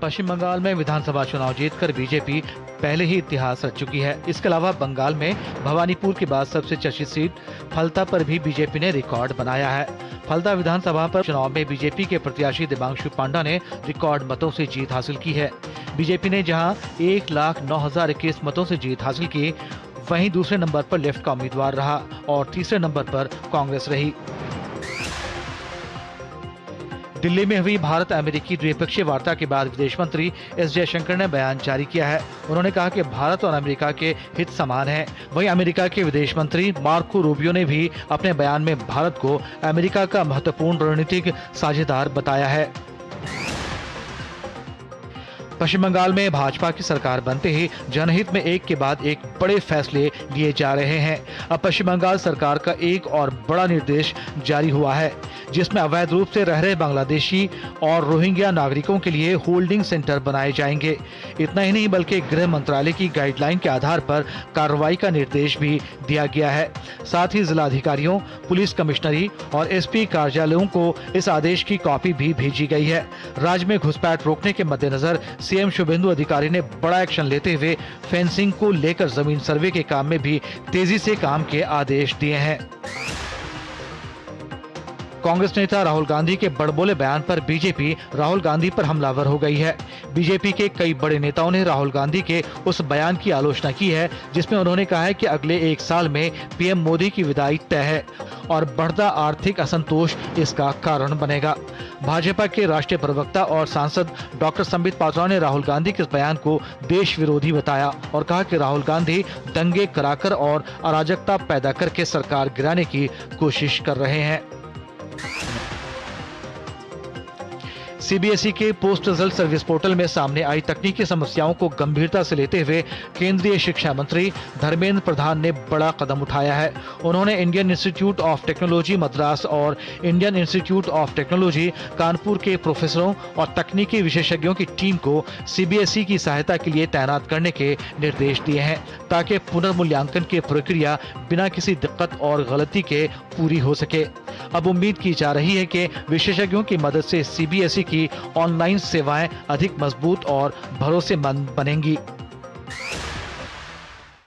पश्चिम बंगाल में विधानसभा चुनाव जीतकर बीजेपी पहले ही इतिहास रच चुकी है। इसके अलावा बंगाल में भवानीपुर के बाद सबसे चर्चित सीट फलता पर भी बीजेपी ने रिकॉर्ड बनाया है। फलता विधानसभा पर चुनाव में बीजेपी के प्रत्याशी दिव्यांशु पांडा ने रिकॉर्ड मतों से जीत हासिल की है। बीजेपी ने जहां 1,09,021 मतों से जीत हासिल की, वहीं दूसरे नंबर पर लेफ्ट का उम्मीदवार रहा और तीसरे नंबर पर कांग्रेस रही। दिल्ली में हुई भारत अमेरिकी द्विपक्षीय वार्ता के बाद विदेश मंत्री एस जयशंकर ने बयान जारी किया है। उन्होंने कहा कि भारत और अमेरिका के हित समान हैं। वहीं अमेरिका के विदेश मंत्री मार्को रूबियो ने भी अपने बयान में भारत को अमेरिका का महत्वपूर्ण रणनीतिक साझेदार बताया है। पश्चिम बंगाल में भाजपा की सरकार बनते ही जनहित में एक के बाद एक बड़े फैसले लिए जा रहे हैं। अब पश्चिम बंगाल सरकार का एक और बड़ा निर्देश जारी हुआ है, जिसमें अवैध रूप से रह रहे बांग्लादेशी और रोहिंग्या नागरिकों के लिए होल्डिंग सेंटर बनाए जाएंगे। इतना ही नहीं बल्कि गृह मंत्रालय की गाइडलाइन के आधार पर कार्रवाई का निर्देश भी दिया गया है। साथ ही जिलाधिकारियों, पुलिस कमिश्नरी और एसपी कार्यालयों को इस आदेश की कॉपी भी भेजी गई है। राज्य में घुसपैठ रोकने के मद्देनजर सीएम शुभेंदु अधिकारी ने बड़ा एक्शन लेते हुए फेंसिंग को लेकर जमीन सर्वे के काम में भी तेजी से काम के आदेश दिए हैं। कांग्रेस नेता राहुल गांधी के बड़बोले बयान पर बीजेपी राहुल गांधी पर हमलावर हो गई है। बीजेपी के कई बड़े नेताओं ने राहुल गांधी के उस बयान की आलोचना की है, जिसमें उन्होंने कहा है कि अगले 1 साल में पीएम मोदी की विदाई तय है और बढ़ता आर्थिक असंतोष इसका कारण बनेगा। भाजपा के राष्ट्रीय प्रवक्ता और सांसद डॉक्टर संबित पात्रा ने राहुल गांधी के इस बयान को देश विरोधी बताया और कहा कि राहुल गांधी दंगे कराकर और अराजकता पैदा करके सरकार गिराने की कोशिश कर रहे हैं। सीबीएसई के पोस्ट रिजल्ट सर्विस पोर्टल में सामने आई तकनीकी समस्याओं को गंभीरता से लेते हुए केंद्रीय शिक्षा मंत्री धर्मेंद्र प्रधान ने बड़ा कदम उठाया है। उन्होंने Indian Institute of Technology Madras और Indian Institute of Technology Kanpur के प्रोफेसरों और तकनीकी विशेषज्ञों की टीम को सीबीएसई की सहायता के लिए तैनात करने के निर्देश दिए हैं, ताकि पुनर्मूल्यांकन की प्रक्रिया बिना किसी दिक्कत और गलती के पूरी हो सके। अब उम्मीद की जा रही है कि विशेषज्ञों की मदद से सीबीएसई की ऑनलाइन सेवाएं अधिक मजबूत और भरोसेमंद बनेंगी।